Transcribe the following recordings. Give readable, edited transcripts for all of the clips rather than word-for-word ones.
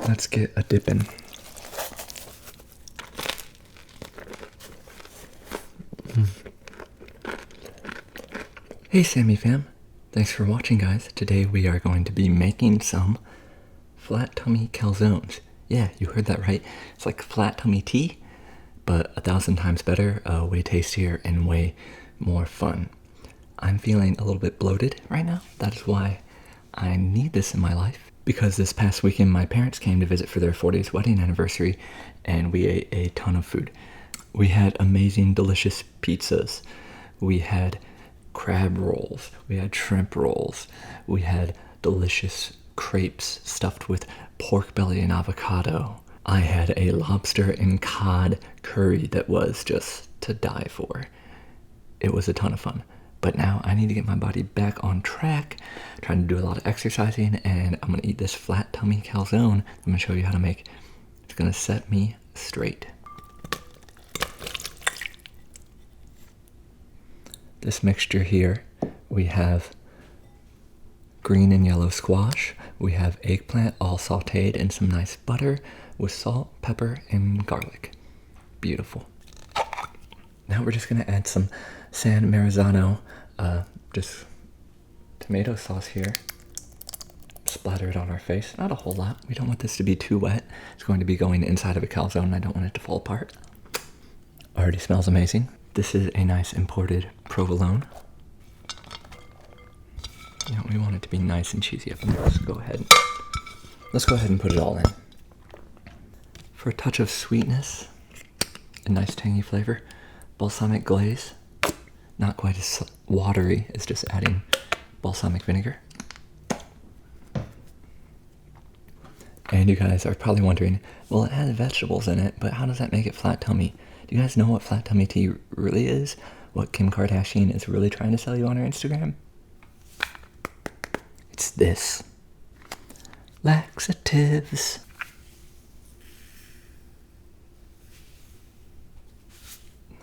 Let's get a dippin'. Hey Sammy fam, thanks for watching guys. Today we are going to be making some flat tummy calzones. Yeah, you heard that right. It's like flat tummy tea, but 1,000 times better, way tastier and way more fun. I'm feeling a little bit bloated right now. That is why I need this in my life. Because this past weekend my parents came to visit for their 40th wedding anniversary and we ate a ton of food. We had amazing, delicious pizzas. We had crab rolls. We had shrimp rolls. We had delicious crepes stuffed with pork belly and avocado. I had a lobster and cod curry that was just to die for. It was a ton of fun. But now I need to get my body back on track, trying to do a lot of exercising, and I'm gonna eat this flat tummy calzone. I'm gonna show you how to make. It's gonna set me straight. This mixture here, we have green and yellow squash. We have eggplant all sauteed in some nice butter with salt, pepper, and garlic. Beautiful. Now we're just gonna add some San Marzano, just tomato sauce here. Splatter it on our face. Not a whole lot. We don't want this to be too wet. It's going to be going inside of a calzone. I don't want it to fall apart. Already smells amazing. This is a nice imported provolone. You know, we want it to be nice and cheesy up in there. Let's go ahead and put it all in. For a touch of sweetness, a nice tangy flavor, balsamic glaze. Not quite as watery as just adding balsamic vinegar. And you guys are probably wondering, well, it has vegetables in it, but how does that make it flat tummy? Do you guys know what flat tummy tea really is? What Kim Kardashian is really trying to sell you on her Instagram? It's this. Laxatives.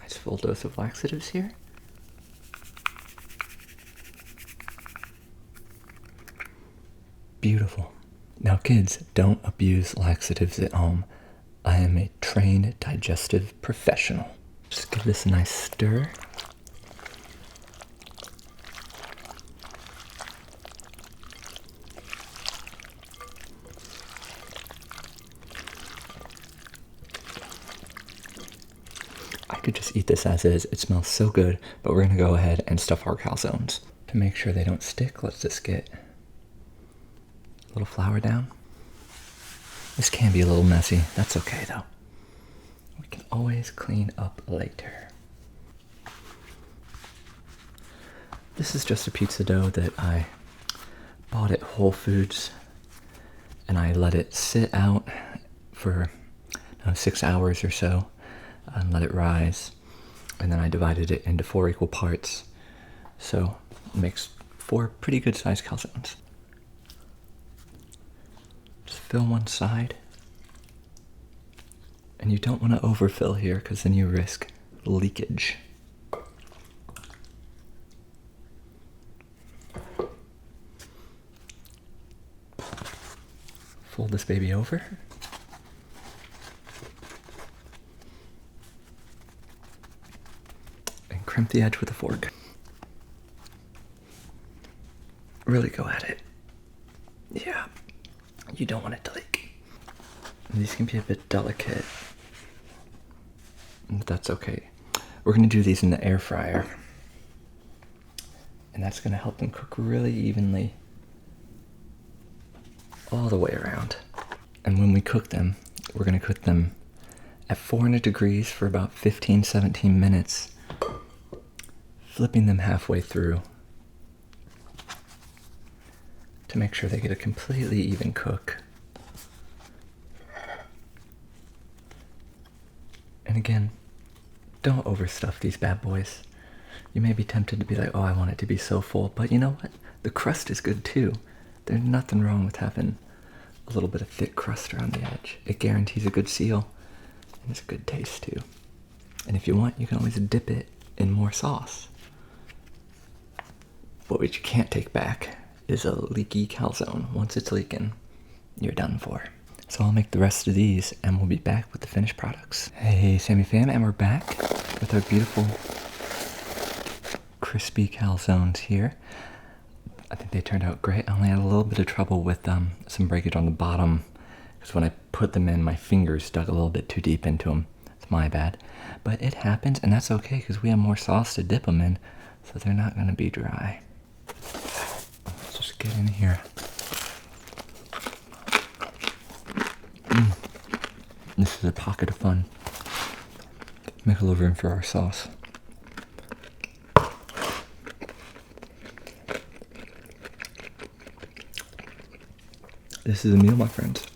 Nice full dose of laxatives here. Beautiful. Now kids, don't abuse laxatives at home. I am a trained digestive professional. Just give this a nice stir. I could just eat this as is. It smells so good, but we're gonna go ahead and stuff our calzones. To make sure they don't stick, let's just get a little flour down. This can be a little messy. That's okay though. We can always clean up later. This is just a pizza dough that I bought at Whole Foods and I let it sit out for 6 hours or so and let it rise. And then I divided it into 4 equal parts. So it makes 4 pretty good sized calzones. Just fill one side. And you don't want to overfill here because then you risk leakage. Fold this baby over. And crimp the edge with a fork. Really go at it. Yeah. You don't want it to leak. These can be a bit delicate. But that's okay. We're going to do these in the air fryer. And that's going to help them cook really evenly all the way around. And when we cook them, we're going to cook them at 400 degrees for about 15-17 minutes, flipping them halfway through to make sure they get a completely even cook. And again, don't overstuff these bad boys. You may be tempted to be like, oh, I want it to be so full, but you know what? The crust is good too. There's nothing wrong with having a little bit of thick crust around the edge. It guarantees a good seal, and it's a good taste too. And if you want, you can always dip it in more sauce. But what you can't take back is a leaky calzone. Once it's leaking, you're done for. So I'll make the rest of these and we'll be back with the finished products. Hey Sammy fam, and we're back with our beautiful crispy calzones here. I think they turned out great. I only had a little bit of trouble with some breakage on the bottom because when I put them in, my fingers dug a little bit too deep into them. It's my bad. But it happens, and that's okay because we have more sauce to dip them in, so they're not going to be dry. Let's just get in here. This is a pocket of fun. Make a little room for our sauce. This is a meal, my friends.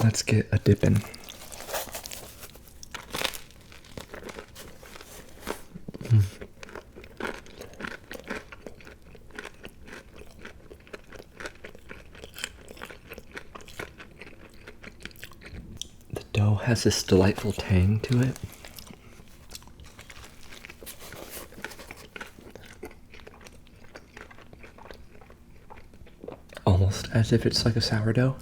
Let's get a dip in. The dough has this delightful tang to it. Almost as if it's like a sourdough.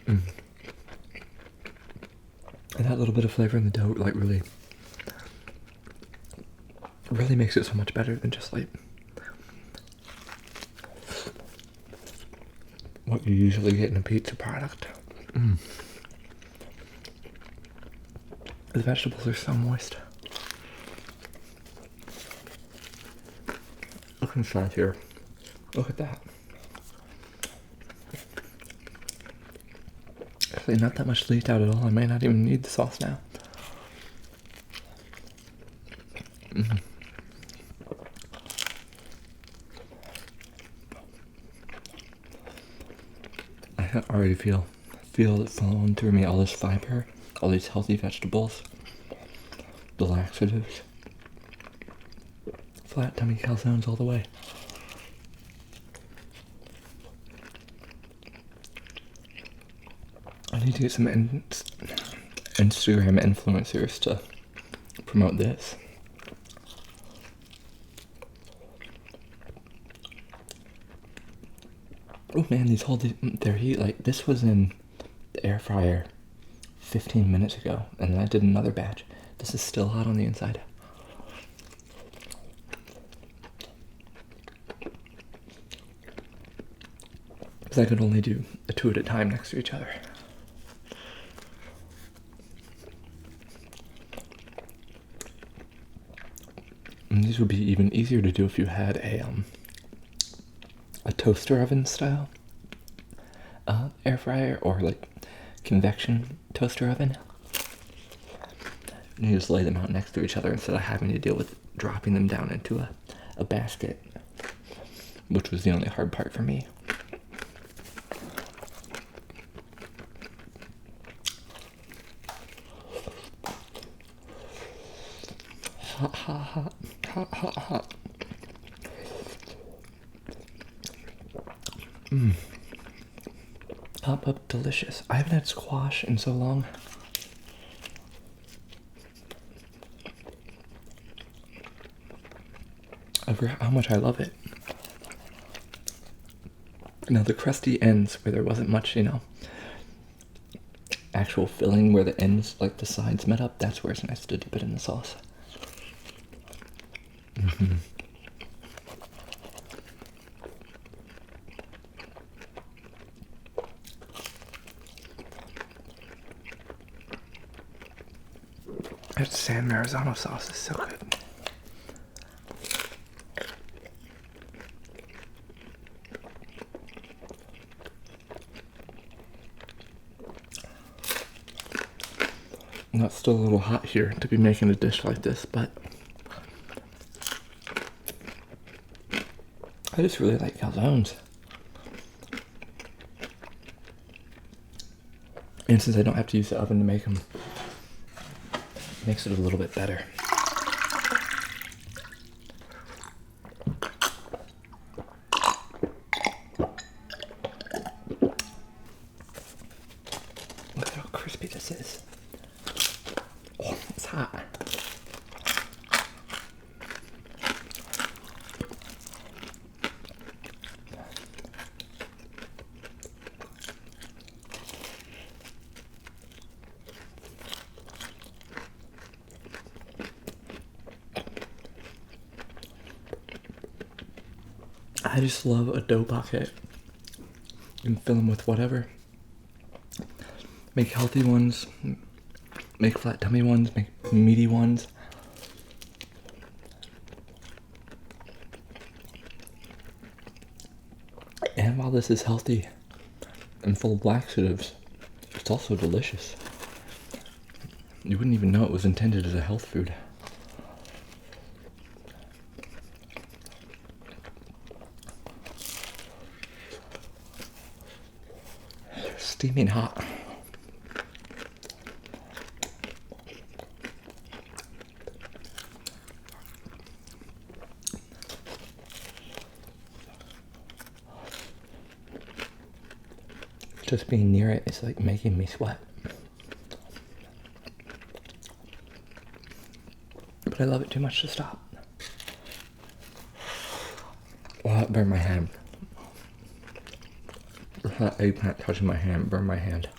And that little bit of flavor in the dough, like really makes it so much better than just like what you usually get in a pizza product. The vegetables are so moist. Look inside here. Look at that. Actually, not that much leaked out at all. I may not even need the sauce now. I can already feel it flowing through me. All this fiber, all these healthy vegetables, the laxatives. Flat tummy calzones all the way. I need to get some Instagram influencers to promote this. Oh man, these hold their heat. Like, this was in the air fryer 15 minutes ago, and then I did another batch. This is still hot on the inside. Because I could only do 2 at a time next to each other. And these would be even easier to do if you had a toaster oven style air fryer, or like convection toaster oven. And you just lay them out next to each other instead of having to deal with dropping them down into a basket, which was the only hard part for me. Hot, hot, hot, hot, hot, hot. Hot but delicious. I haven't had squash in so long. I forgot how much I love it. Now the crusty ends where there wasn't much, actual filling where the ends, like the sides met up, that's where it's nice to dip it in the sauce. That San Marzano sauce is so good. Now it's still a little hot here to be making a dish like this, but I just really like calzones. And since I don't have to use the oven to make them, it makes it a little bit better. Look at how crispy this is. Oh, it's hot. I just love a dough pocket. You can fill them with whatever. Make healthy ones, make flat tummy ones, make meaty ones. And while this is healthy and full of laxatives, it's also delicious. You wouldn't even know it was intended as a health food. They're steaming hot. Just being near it is like making me sweat. But I love it too much to stop. Oh, that burned my hand. That eggplant touching my hand burned my hand.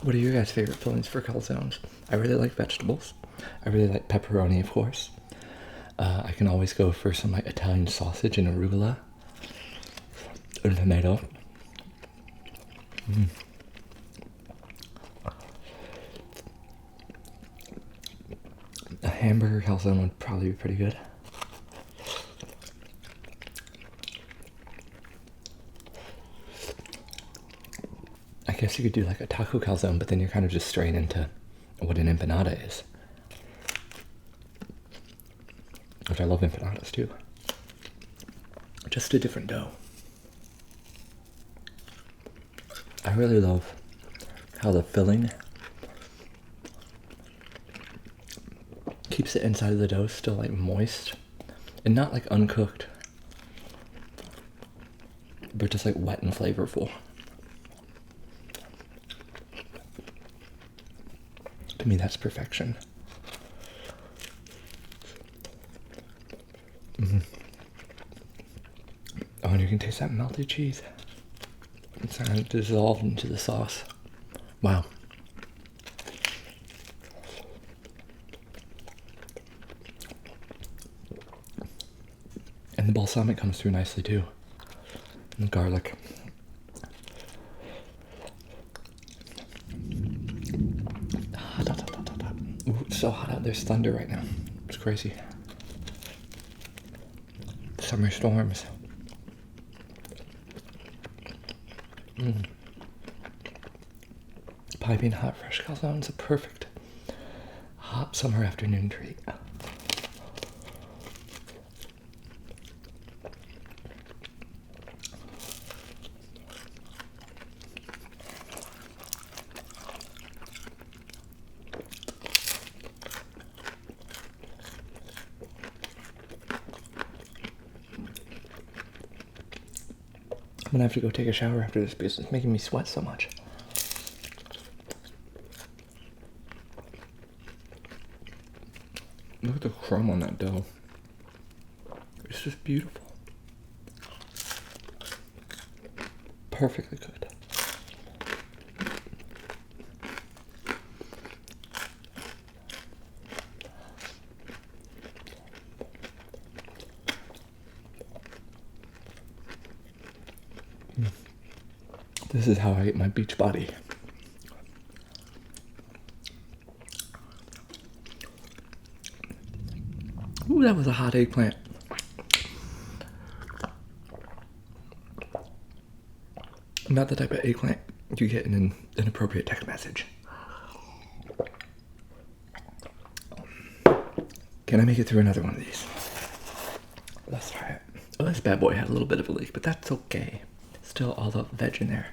What are your guys' favorite fillings for calzones? I really like vegetables. I really like pepperoni, of course. I can always go for some like Italian sausage and arugula and tomato. A hamburger calzone would probably be pretty good. I guess you could do like a taco calzone, but then you're kind of just straying into what an empanada is. Which I love empanadas too. Just a different dough. I really love how the filling keeps the inside of the dough still like moist and not like uncooked, but just like wet and flavorful. To me, that's perfection. Oh, and you can taste that melted cheese. It's kind of dissolved into the sauce. Wow. And the balsamic comes through nicely too. And the garlic. Ooh, it's so hot out. There's thunder right now. It's crazy. Summer storms. Piping hot fresh calzones, a perfect hot summer afternoon treat. I'm gonna have to go take a shower after this because it's making me sweat so much. Look at the crumb on that dough. It's just beautiful. Perfectly good. This is how I eat my beach body. Ooh, that was a hot eggplant. Not the type of eggplant you get in an inappropriate text message. Can I make it through another one of these? Let's try it. Oh, this bad boy had a little bit of a leak, but that's okay. Still all the veg in there.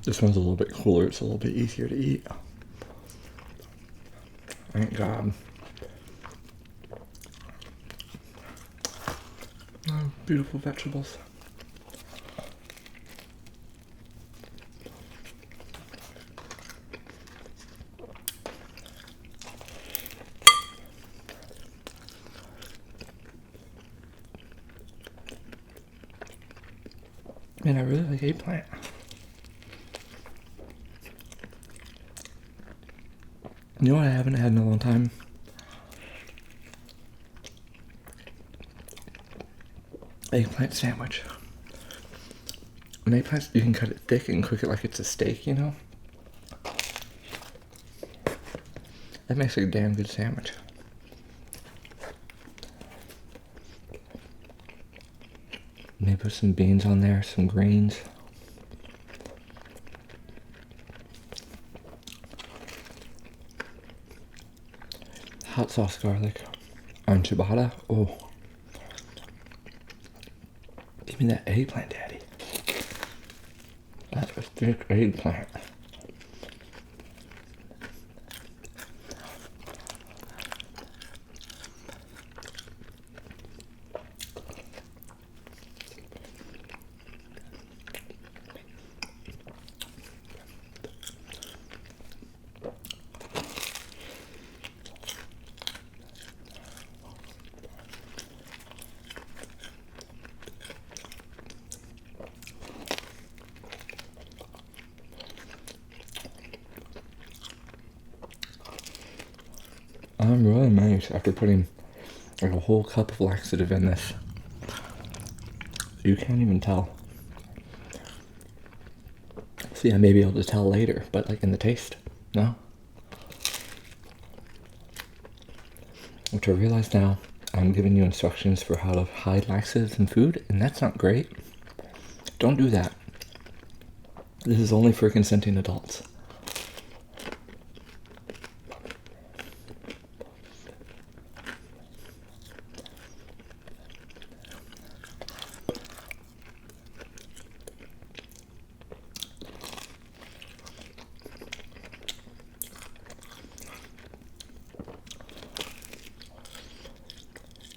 This one's a little bit cooler. It's a little bit easier to eat. Thank God. Oh, beautiful vegetables. Man, I really like eggplant. You know what I haven't had in a long time? Eggplant sandwich. An eggplant, you can cut it thick and cook it like it's a steak, you know? That makes a damn good sandwich. Maybe put some beans on there, some greens. Hot sauce garlic on ciabatta. Oh. Give me that eggplant, Daddy. That's a thick eggplant. I'm really amazed after putting like a whole cup of laxative in this. You can't even tell. See, I may be able to tell later, but like in the taste, no? Which I realize now, I'm giving you instructions for how to hide laxatives in food, and that's not great. Don't do that. This is only for consenting adults.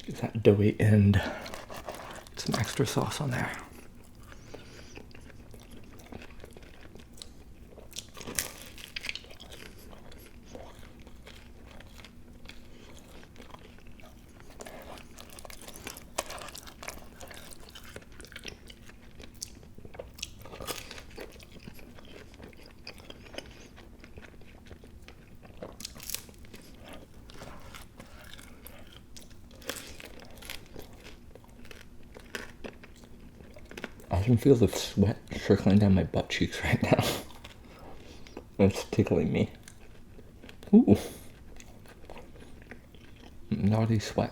Get that doughy end. Some extra sauce on there. I can feel the sweat trickling down my butt cheeks right now. It's tickling me. Ooh. Naughty sweat.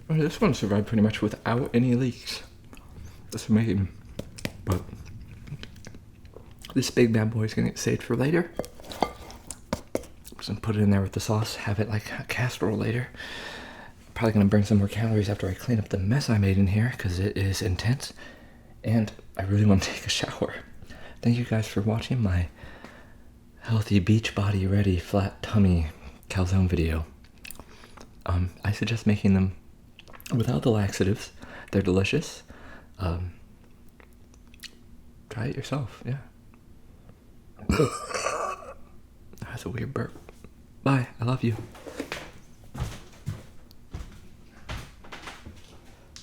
Well, this one survived pretty much without any leaks. That's amazing. But this big bad boy is gonna get saved for later. Just put it in there with the sauce, have it like a casserole later. Probably gonna burn some more calories after I clean up the mess I made in here because it is intense. And I really want to take a shower. Thank you guys for watching my healthy beach body ready flat tummy calzone video. I suggest making them without the laxatives. They're delicious. Try it yourself, yeah. That's a weird burp. Bye, I love you.